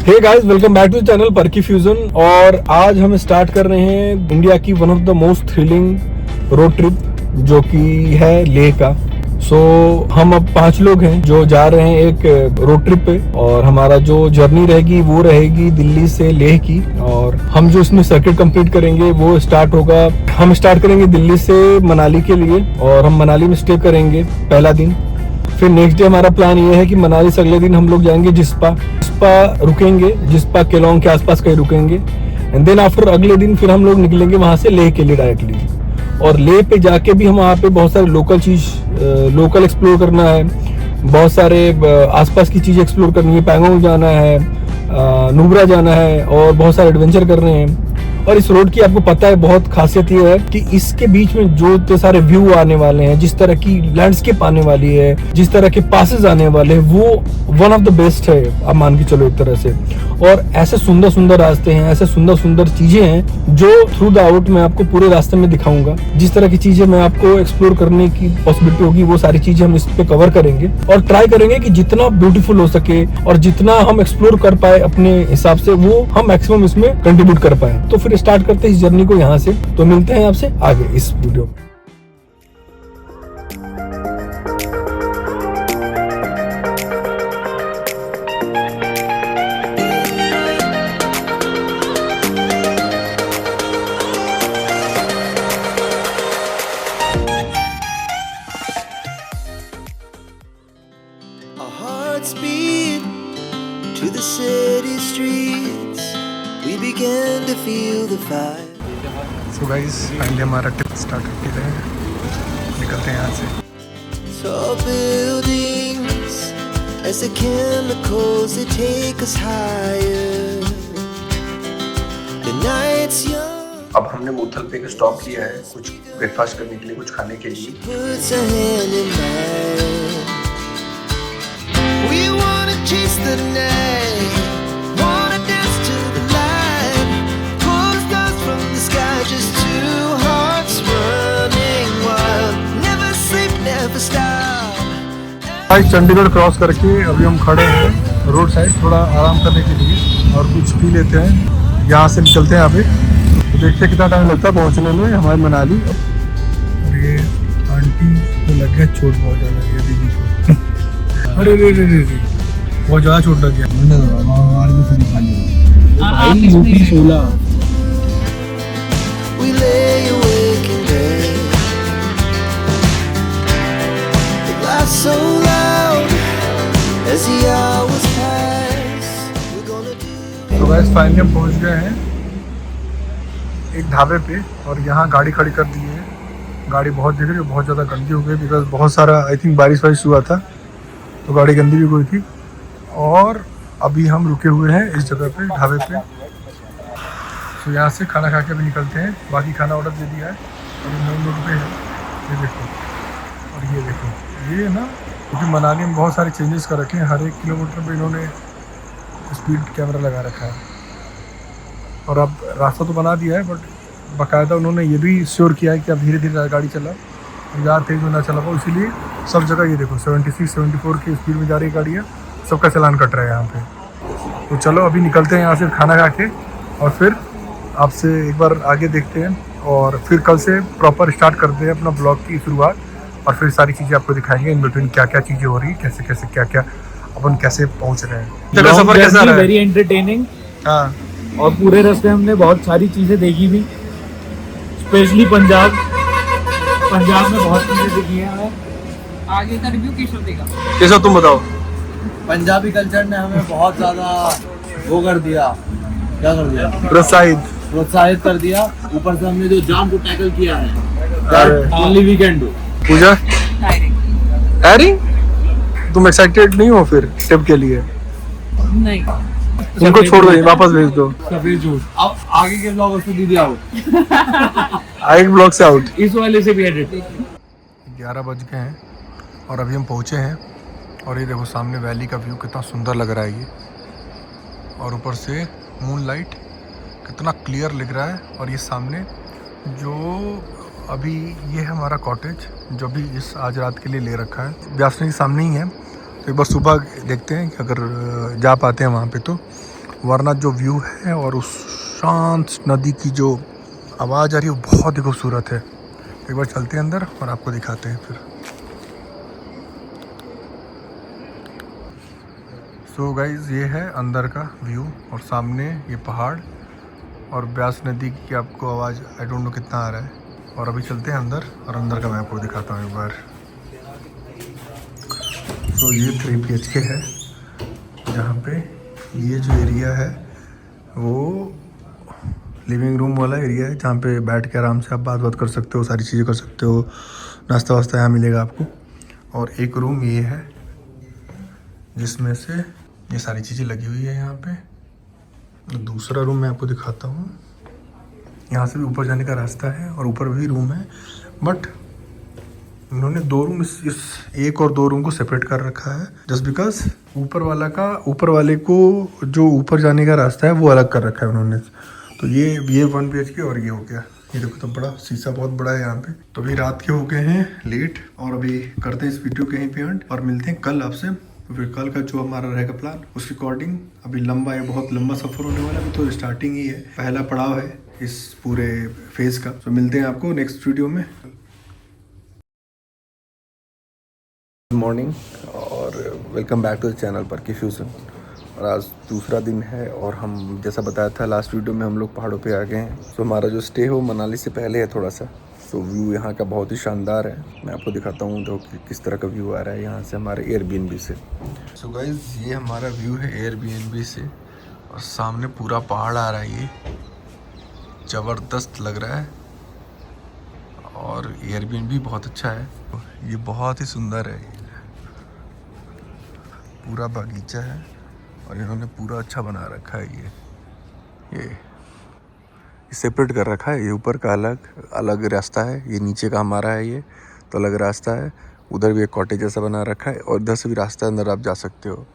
Hey guys, welcome back to channel Perky Fusion. और आज हम स्टार्ट कर रहे हैं इंडिया की one of the most thrilling road trip जो कि है लेह का। हम अब 5 लोग हैं जो जा रहे हैं एक रोड ट्रिप पे, और हमारा जो जर्नी रहेगी वो रहेगी दिल्ली से लेह की। और हम जो इसमें सर्किट कंप्लीट करेंगे वो स्टार्ट होगा, हम स्टार्ट करेंगे दिल्ली से मनाली के लिए, और हम मनाली में स्टे करेंगे पहला दिन। फिर नेक्स्ट डे हमारा प्लान ये है कि मनाली से अगले दिन हम लोग जाएंगे जिस्पा रुकेंगे, जिस्पा केलोंग के आसपास कहीं रुकेंगे। एंड देन आफ्टर अगले दिन फिर हम लोग निकलेंगे वहां से लेह के लिए डायरेक्टली। और लेह पे जाके भी हम वहाँ पे बहुत सारे लोकल एक्सप्लोर करना है, बहुत सारे आसपास की चीज़ एक्सप्लोर करनी है। पैंगोंग जाना है, नुब्रा जाना है, और बहुत सारे एडवेंचर करने हैं। और इस रोड की आपको पता है बहुत खासियत ये है कि इसके बीच में जो इतने सारे व्यू आने वाले हैं, जिस तरह की लैंडस्केप आने वाली है, जिस तरह के पासेस आने वाले हैं, वो वन ऑफ द बेस्ट है, आप मान के चलो एक तरह से। और ऐसे सुंदर सुंदर रास्ते हैं, ऐसे सुंदर सुंदर चीजें हैं जो थ्रू द आउट मैं आपको पूरे रास्ते में दिखाऊंगा। जिस तरह की चीजें मैं आपको एक्सप्लोर करने की पॉसिबिलिटी होगी वो सारी चीजें हम इस पे कवर करेंगे, और ट्राई करेंगे कि जितना ब्यूटीफुल हो सके और जितना हम एक्सप्लोर कर पाए अपने हिसाब से वो हम मैक्सिमम इसमें कंट्रीब्यूट कर पाए। तो फिर स्टार्ट करते हैं इस जर्नी को यहाँ से। तो मिलते हैं आपसे आगे इस वीडियो में। Our hearts beat to the city streets. We began to feel the fire. So guys, finally हमारा ट्रिप स्टार्ट हो गया है, निकलते हैं यहाँ से। Tall buildings as the chemicals they take us higher. The night's young. अब हमने मूर्थल पे एक स्टॉप किया है कुछ ब्रेकफास्ट करने के लिए, कुछ खाने के लिए। Puts a hand in mine. We wanna chase the night. Wanna dance to the light. Pull stars from the sky. Just two hearts running wild. Never sleep, never stop. आज चंडीगढ़ क्रॉस करके अभी हम खड़े हैं रोड साइड, थोड़ा आराम करने के लिए और कुछ पी लेते हैं। यहाँ से निकलते हैं यहाँ पे, तो देखते हैं कितना टाइम लगता है पहुँचने में हमारे मनाली। और ये आंटी को लग गया चोट बहुत ज़्यादा, ये दीदी को। अरे रे रे रे रे, बहुत ज़्यादा चोट लग गया। UP 16। We lay awake in bed. The laughs so loud as the hours pass. We're gonna do. तो गाइस फाइनली हम पहुँच गए हैं एक ढाबे पे, और यहाँ गाड़ी खड़ी कर दी है। गाड़ी बहुत दिख रही है, बहुत ज़्यादा गंदी हो गई बिकॉज बहुत सारा आई थिंक बारिश हुआ था, तो गाड़ी गंदी भी हुई थी। और अभी हम रुके हुए हैं इस जगह पे, ढाबे पे। तो यहाँ से खाना खा के भी निकलते हैं। बाकी खाना ऑर्डर दे दिया है, अभी मेन रोड पे है, ये देखो। और ये देखो, ये ना क्योंकि मनाली में बहुत सारे चेंजेस कर रखे हैं, हर 1 किलोमीटर पे इन्होंने स्पीड कैमरा लगा रखा है। और अब रास्ता तो बना दिया है, बट बाकायदा उन्होंने ये भी श्योर किया है कि अब धीरे धीरे गाड़ी चला, ज़्यादा तेज़ में ना चला पाओ। इसीलिए सब जगह ये देखो 76-74 की स्पीड में जा रही गाड़ियाँ, सबका चालान कट रहा है यहाँ पे। तो चलो अभी निकलते हैं यहाँ से खाना खा के, और फिर आपसे एक बार आगे देखते हैं, और फिर कल से प्रॉपर स्टार्ट करते हैं अपना ब्लॉग की शुरुआत। और फिर सारी चीज़ें आपको दिखाएंगे इन बिटवीन क्या क्या चीज़ें हो रही है, कैसे कैसे क्या क्या अपन कैसे पहुँच रहे हैं। सफर कैसा रहा? Very entertaining. हाँ, और पूरे रास्ते हमने बहुत सारी चीजें देखी भी, स्पेशली पंजाब में बहुत चीजें देखी हैं हमें। आगे का रिव्यू केशव देगा। कैसा तुम बताओ। पंजाबी कल्चर ने हमें बहुत ज़्यादा वो कर दिया, क्या कर दिया, प्रोत्साहित कर दिया। ऊपर से हमने जो जाम को टैकल किया है, only we can do. Pooja tiring, तुम एक्साइटेड नहीं हो फिर ट्रिप के लिए? नहीं, उनको छोड़ दो, वापस भेज दो। सफेद झूठ। अब आगे के ब्लॉग से दीदी आओ। आगे ब्लॉग से आउट, इस वाले से भी एडिट। 11 बज गए हैं और अभी हम पहुँचे हैं। और ये देखो सामने वैली का व्यू कितना सुंदर लग रहा है ये, और ऊपर से मूनलाइट कितना क्लियर लग रहा है। और ये सामने जो अभी ये है हमारा कॉटेज जो भी इस आज रात के लिए ले रखा है, व्यास के सामने ही है। तो एक बार सुबह देखते हैं कि अगर जा पाते हैं वहाँ पे तो वरना जो व्यू है और उस शांत नदी की जो आवाज़ आ रही है वो बहुत ही खूबसूरत है। एक बार चलते हैं अंदर और आपको दिखाते हैं फिर। सो गाइज ये है अंदर का व्यू और सामने ये पहाड़ और ब्यास नदी की आपको आवाज़ आई डोंट नो कितना आ रहा है। और अभी चलते हैं अंदर और अंदर का मैं आपको दिखाता हूँ एक बार। सो ये 3 BHK है जहाँ पे ये जो एरिया है वो लिविंग रूम वाला एरिया है जहाँ पे बैठ के आराम से आप बात कर सकते हो, सारी चीज़ें कर सकते हो, नाश्ता वास्ता यहाँ मिलेगा आपको। और एक रूम ये है जिसमें से ये सारी चीज़ें लगी हुई है यहाँ पे। दूसरा रूम मैं आपको दिखाता हूँ। यहाँ से भी ऊपर जाने का रास्ता है और ऊपर भी रूम है, बट इन्होंने 2 रूम इस 1 और 2 रूम को सेपरेट कर रखा है जस्ट बिकॉज ऊपर वाले को जो ऊपर जाने का रास्ता है वो अलग कर रखा है उन्होंने। तो ये 1 BHK और ये हो गया। ये देखो तो बड़ा शीशा बहुत बड़ा है यहाँ पे। तो अभी रात के हो गए हैं लेट और अभी करते हैं इस वीडियो के यहीं पे एंड और मिलते हैं कल आपसे। फिर कल का जो हमारा रहेगा प्लान उस रिकॉर्डिंग अभी लंबा है, बहुत लंबा सफ़र होने वाला है। तो स्टार्टिंग ही है, पहला पड़ाव है इस पूरे फेज़ का। तो मिलते हैं आपको नेक्स्ट वीडियो में। गुड मॉर्निंग और welcome back to the channel Perky Fusion. और आज दूसरा दिन है और हम जैसा बताया था लास्ट वीडियो में हम लोग पहाड़ों पे आ गए हैं। सो हमारा जो स्टे है वो मनाली से पहले है थोड़ा सा। सो व्यू यहाँ का बहुत ही शानदार है। मैं आपको दिखाता हूँ तो किस तरह का व्यू आ रहा है यहाँ से हमारे एयरबीएनबी से। सो गाइज ये हमारा व्यू है एयरबीएनबी से और सामने पूरा पहाड़ आ रहा है। ये ज़बरदस्त लग रहा है और एयरबीएनबी बहुत अच्छा है। ये बहुत ही सुंदर है, पूरा बागीचा है और इन्होंने पूरा अच्छा बना रखा है। ये सेपरेट कर रखा है। ये ऊपर का अलग रास्ता है, ये नीचे का हमारा है, ये तो अलग रास्ता है। उधर भी एक कॉटेज जैसा बना रखा है और इधर से भी रास्ता अंदर आप जा सकते हो।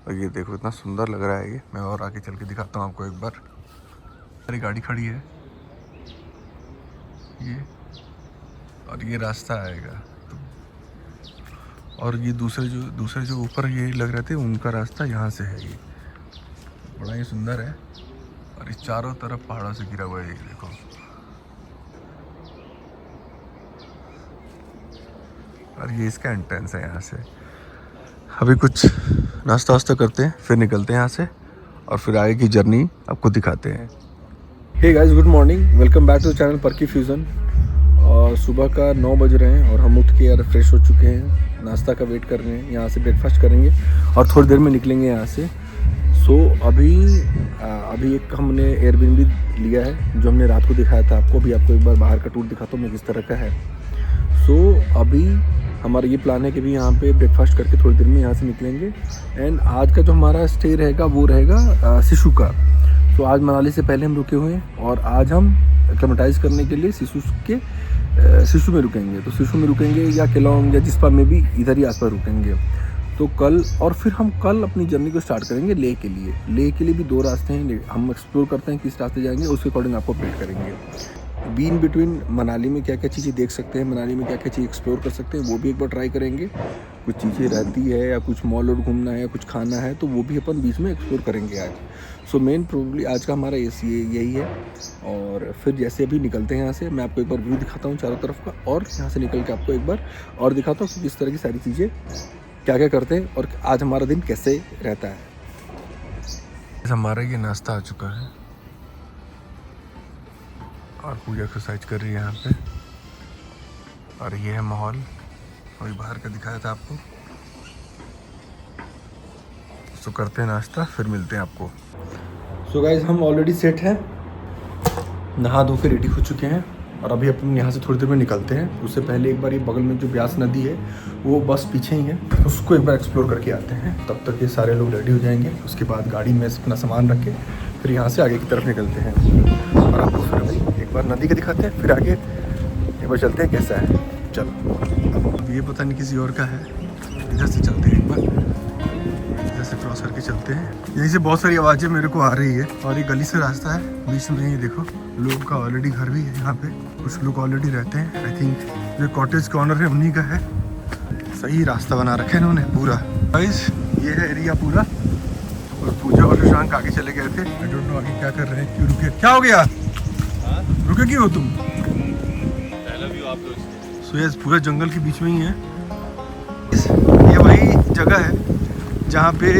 और ये देखो इतना सुंदर लग रहा है। ये मैं और आगे चल के दिखाता हूँ आपको एक बार। सारी गाड़ी खड़ी है ये और ये रास्ता आएगा और ये दूसरे जो ऊपर ये लग रहे थे उनका रास्ता यहाँ से है। ये बड़ा ही सुंदर है और इस चारों तरफ पहाड़ों से घिरा हुआ है। ये देखो और ये इसका एंट्रेंस है यहाँ से। अभी कुछ नाश्ता वास्ता करते हैं फिर निकलते हैं यहाँ से और फिर आगे की जर्नी आपको दिखाते हैं। Hey guys, good morning, welcome back to the channel Perky Fusion. और सुबह का 9 बज रहे हैं और हम उठ के यार फ्रेश हो चुके हैं, नाश्ता का वेट कर रहे हैं। यहाँ से ब्रेकफास्ट करेंगे और थोड़ी देर में निकलेंगे यहाँ से। सो अभी एक हमने एयरबीएनबी लिया है जो हमने रात को दिखाया था आपको। भी आपको एक बार बाहर का टूर दिखाता हूँ मैं किस तरह का है। सो अभी हमारा ये प्लान है कि भी यहाँ पे ब्रेकफास्ट करके थोड़ी देर में यहाँ से निकलेंगे। एंड आज का जो हमारा स्टे रहेगा वो रहेगा सिसु का। तो आज मनाली से पहले हम रुके हुए हैं और आज हम एक्लेमेटाइज करने के लिए सिसु में रुकेंगे। तो सिसु में रुकेंगे या केलोंग या जिस्पा में भी इधर ही आसपास रुकेंगे। तो कल और फिर हम कल अपनी जर्नी को स्टार्ट करेंगे लेह के लिए। लेह के लिए भी 2 रास्ते हैं, हम एक्सप्लोर करते हैं किस रास्ते जाएंगे, उसके अकॉर्डिंग आपको अपडेट करेंगे। बीन बिटवीन मनाली में क्या क्या चीज़ें देख सकते हैं, मनाली में क्या क्या चीज़ एक्सप्लोर कर सकते हैं वो भी एक बार ट्राई करेंगे। कुछ चीज़ें रहती है या कुछ मॉल और घूमना है या कुछ खाना है तो वो भी अपन बीच में एक्सप्लोर करेंगे आज। सो मेन प्रोबेबली आज का हमारा यही है। और फिर जैसे अभी निकलते हैं यहाँ से मैं आपको एक बार व्यू दिखाता हूँ चारों तरफ का और यहाँ से निकल के आपको एक बार और दिखाता हूँ कि किस तरह की सारी चीज़ें क्या क्या करते हैं और आज हमारा दिन कैसे रहता है। हमारा ये नाश्ता आ चुका है और पूजा एक्सरसाइज कर रही है यहाँ पे। और ये है माहौल, वही बाहर का दिखाया था आपको। सो करते हैं नाश्ता फिर मिलते हैं आपको। सो गाइज हम ऑलरेडी सेट हैं, नहा धो के रेडी हो चुके हैं और अभी अपन यहाँ से थोड़ी देर में निकलते हैं। उससे पहले एक बार ये बगल में जो ब्यास नदी है वो बस पीछे ही है, उसको एक बार एक्सप्लोर करके आते हैं। तब तक ये सारे लोग रेडी हो जाएंगे, उसके बाद गाड़ी में अपना सामान रख के फिर यहाँ से आगे की तरफ निकलते हैं और आपको फिर अभी एक बार नदी का दिखाते हैं, फिर आगे एक बार चलते हैं कैसा है। चलो अब ये पता नहीं किसी और का है, इधर से चलते हैं, एक बार इधर से क्रॉस करके चलते हैं। यहीं से बहुत सारी आवाज़ें मेरे को आ रही है और ये गली से रास्ता है बीच में। ये देखो लोगों का ऑलरेडी घर भी है यहाँ पे, कुछ लोग ऑलरेडी रहते हैं। आई थिंक जो कॉटेज का ऑनर है उन्हीं का है। सही रास्ता बना रखा है इन्होंने पूरा। गाइस ये है एरिया पूरा और पूजा और अंक आगे चले गए थे। आई डोंट नो आगे क्या कर रहे हैं, क्यों रुके, क्या हो गया, रुके क्यों हो तुम? सुएज पूरे जंगल के बीच में ही है। ये वही जगह है जहाँ पे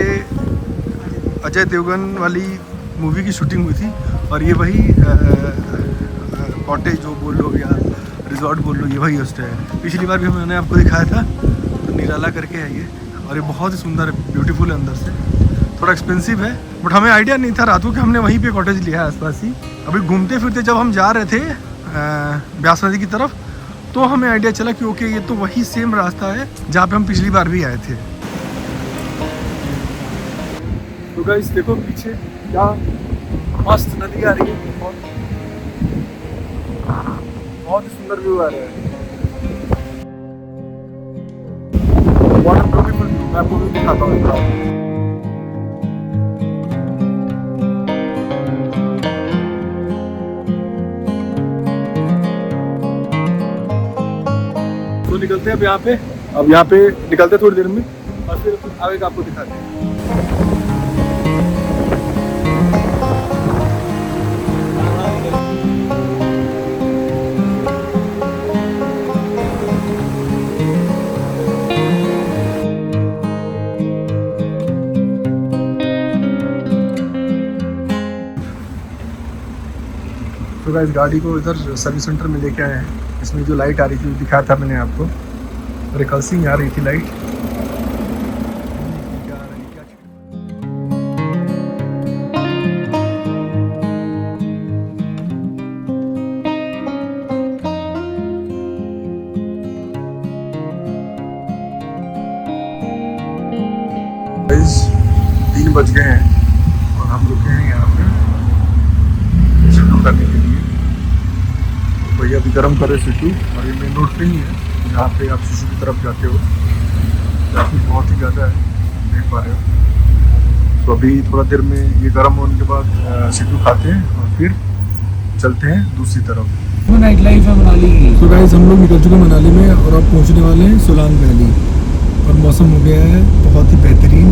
अजय देवगन वाली मूवी की शूटिंग हुई थी, और ये वही कॉटेज जो बोल लो या रिजॉर्ट बोल लो, ये वही होस्ट है। पिछली बार भी मैंने आपको दिखाया था, तो निराला करके है ये, और ये बहुत ही सुंदर है, ब्यूटीफुल है अंदर से। थोड़ा एक्सपेंसिव है, बट हमें आइडिया नहीं था रात को कि हमने वहीं पे कॉटेज लिया है आसपास ही। अभी घूमते फिरते जब हम जा रहे थे ब्यास नदी की तरफ, तो हमें आइडिया चला कि ओके ये तो वही सेम रास्ता है जहाँ पे हम पिछली बार भी आए थे। तो गाइस देखो पीछे क्या मस्त नदी आ रही है, बहुत ही सुंदर व्यू आ रहा है। वाटर ब्यूटीफुल व्यू, मैं आपको भी दिखाता हूँ। तो निकलते हैं अब यहाँ पे, निकलते हैं थोड़ी देर में, और फिर आगे का आपको दिखाते हैं। तो गाइस गाड़ी को इधर सर्विस सेंटर में लेके आए हैं। इसमें जो लाइट आ रही थी दिखाया था मैंने आपको, रिकल्सिंग आ रही थी लाइट। गाइस 3 बज गए हैं और हम रुके हैं यहाँ पे शुरू करने के लिए। भैया अभी गर्म करे सिटू, और ये मेन रोड पे ही है जहाँ पे आप सिटू की तरफ जाते हो। ट्रैफिक बहुत ही ज़्यादा है, देख पा रहे हो। तो अभी थोड़ा देर में ये गर्म होने के बाद सिटू खाते हैं और फिर चलते हैं दूसरी तरफ। नाइट लाइफ है मनाली। तो गाइस हम लोग निकल चुके हैं मनाली में, और अब पहुँचने वाले हैं सोलांग वैली, और मौसम हो गया है बहुत ही बेहतरीन।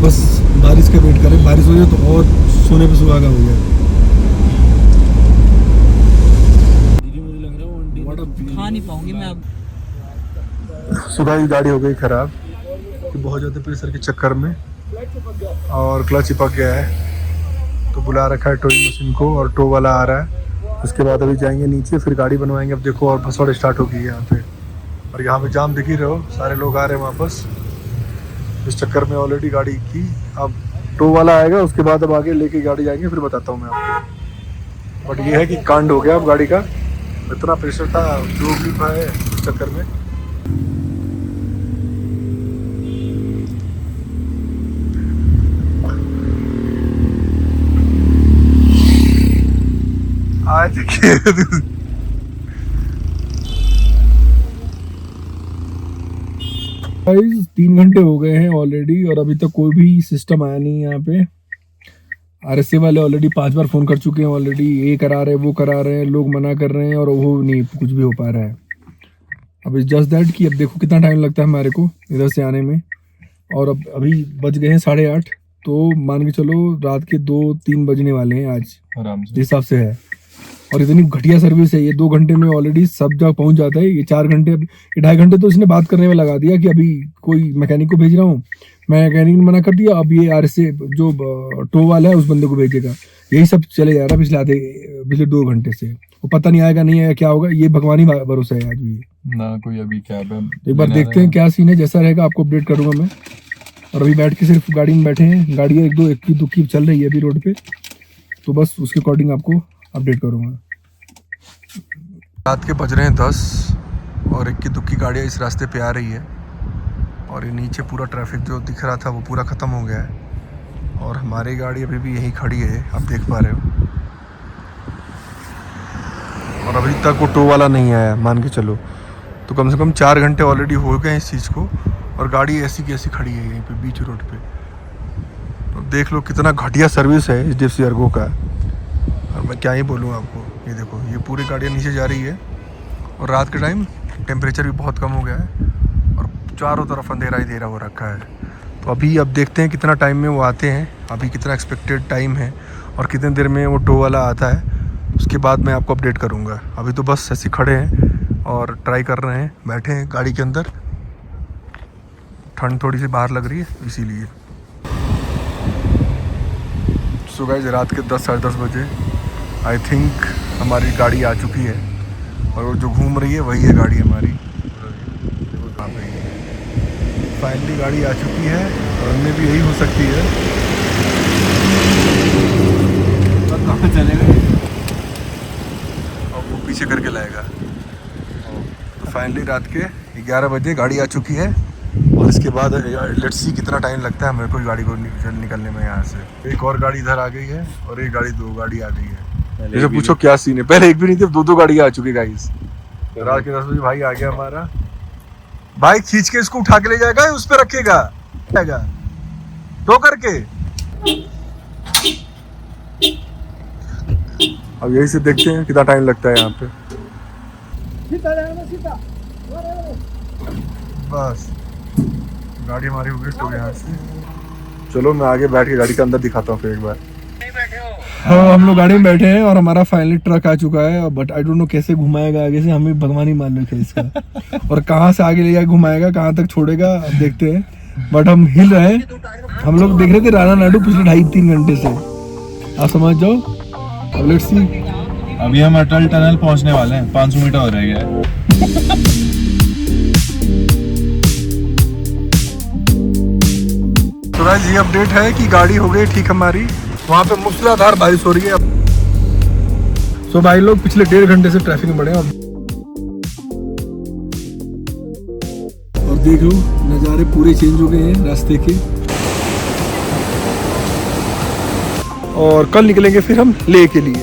बस बारिश का वेट करें, बारिश हो जाए तो और सोने पे सुहागा हो जाए। खा नहीं पाऊंगी मैं अब। सुबह ही गाड़ी हो गई ख़राब कि बहुत ज़्यादा प्रेशर के चक्कर में, और क्लच चिपक गया है। तो बुला रखा है टोइंग मशीन को, और टो वाला आ रहा है। उसके बाद अभी जाएंगे नीचे, फिर गाड़ी बनवाएंगे। अब देखो और भसौड़ स्टार्ट होगी यहाँ पे, और यहाँ पे जाम दिख ही रहे हो, सारे लोग आ रहे हैं वापस। इस चक्कर में ऑलरेडी गाड़ी की, अब टो वाला आएगा, उसके बाद अब आगे लेके गाड़ी जाएंगे, फिर बताता हूँ मैं आपको। बट ये है कि कांड हो गया अब गाड़ी का, इतना प्रेशर था जो भी है उस चक्कर में। आज देखिए 3 घंटे हो गए हैं ऑलरेडी, और अभी तक कोई भी सिस्टम आया नहीं यहाँ पे। RSA वाले ऑलरेडी 5 बार फ़ोन कर चुके हैं ऑलरेडी, ये करा रहे हैं वो करा रहे हैं, लोग मना कर रहे हैं, और वो नहीं कुछ भी हो पा रहा है। अब इस जस्ट दैट कि अब देखो कितना टाइम लगता है हमारे को इधर से आने में। और अब अभी बज गए हैं 8:30, तो मान के चलो रात के 2-3 बजने वाले हैं आज आराम से हिसाब से है। और इतनी घटिया सर्विस है ये, 2 घंटे में ऑलरेडी सब जगह पहुंच जाता है। ये 4 घंटे, 2.5 घंटे तो इसने बात करने में लगा दिया कि अभी कोई मैकेनिक को भेज रहा हूँ, मैकेनिक ने मना कर दिया। अब ये RSA जो टो वाला है उस बंदे को भेजेगा, यही सब चले जा रहा है पिछले 2 घंटे से। वो पता नहीं आएगा नहीं आएगा क्या होगा, ये भगवान ही भरोसा है आज भी ना। कोई अभी कैब है, एक बार देखते हैं क्या सीन है, जैसा रहेगा आपको अपडेट करूंगा मैं। और अभी बैठ के सिर्फ गाड़ी में बैठे हैं, गाड़ियाँ 1-2 इक्की दुक्की चल रही है अभी रोड पे, तो बस उसके अकॉर्डिंग आपको अपडेट करूंगा। रात के बज रहे हैं 10, और इक्की दुक्की गाड़ियाँ इस रास्ते पे आ रही है, और ये नीचे पूरा ट्रैफिक जो दिख रहा था वो पूरा ख़त्म हो गया है, और हमारी गाड़ी अभी भी यहीं खड़ी है, आप देख पा रहे हो। और अभी तक वो टो वाला नहीं आया, मान के चलो तो कम से कम 4 घंटे ऑलरेडी हो गए इस चीज़ को, और गाड़ी ऐसी की ऐसी खड़ी है यहीं पे बीच रोड पे। तो देख लो कितना घटिया सर्विस है HDFC अर्गो का, और मैं क्या ही बोलूँ आपको। ये देखो ये पूरी गाड़ियाँ नीचे जा रही है, और रात के टाइम टेम्परेचर भी बहुत कम हो गया है, और चारों तरफ अंधेरा ही अंधेरा हो रखा है। तो अभी अब देखते हैं कितना टाइम में वो आते हैं, अभी कितना एक्सपेक्टेड टाइम है और कितने देर में वो टो वाला आता है, उसके बाद मैं आपको अपडेट करूँगा। अभी तो बस ऐसे खड़े हैं और ट्राई कर रहे हैं, बैठे हैं गाड़ी के अंदर, ठंड थोड़ी सी बाहर लग रही है इसीलिए। सो गाइस रात के 10 साढ़े 10 बजे आई थिंक हमारी गाड़ी आ चुकी है और वो जो घूम रही है वही है गाड़ी हमारी। फाइनली गाड़ी आ चुकी है और उनमें भी यही हो सकती है। और कहाँ चलेगा और वो पीछे करके लाएगा। तो फाइनली रात के 11 बजे गाड़ी आ चुकी है और इसके बाद लेट्स सी कितना टाइम लगता है मेरे को गाड़ी को निकलने में यहाँ से। एक और गाड़ी इधर आ गई है और एक गाड़ी, 2 गाड़ी आ गई है। जैसे पूछो क्या सीन है, पहले एक भी नहीं थी, 2 गाड़ी आ चुकी है गाइस। रात के 10 बजे भाई आ गया हमारा। भाई खींच के इसको उठा के ले जाएगा या उस पे रखेगा तो करके। अब यही से देखते हैं कितना टाइम लगता है यहाँ पे। बस गाड़ी हमारी हो गई तो यहाँ से। चलो मैं आगे बैठ के गाड़ी के अंदर दिखाता हूँ फिर एक बार। हाँ हम लोग गाड़ी में बैठे हैं और हमारा फाइनली ट्रक आ चुका है, बट आई डोंट नो कैसे घुमाएगा आगे से, हमें भगवान ही मान रखे इसका। और कहाँ से आगे ले जाके घुमाएगा, कहाँ तक छोड़ेगा अब देखते हैं। बट हम हिल रहे हैं, हम लोग देख रहे थे राणा नाडू पिछले 2.5-3 घंटे से, आप समझ जाओ। अब लेट्स सी। अभी हम अटल टनल पहुंचने वाले हैं, 500 मीटर हो रह गया है। तो गाइस ये अपडेट है कि गाड़ी हो गई ठीक हमारी। वहाँ पे मूसलाधार बारिश हो रही है। सो भाई लोग पिछले 1.5 घंटे से ट्रैफिक में पड़े हैं और देख लो नज़ारे पूरे चेंज हो गए हैं रास्ते के। और कल निकलेंगे फिर हम लेह के लिए।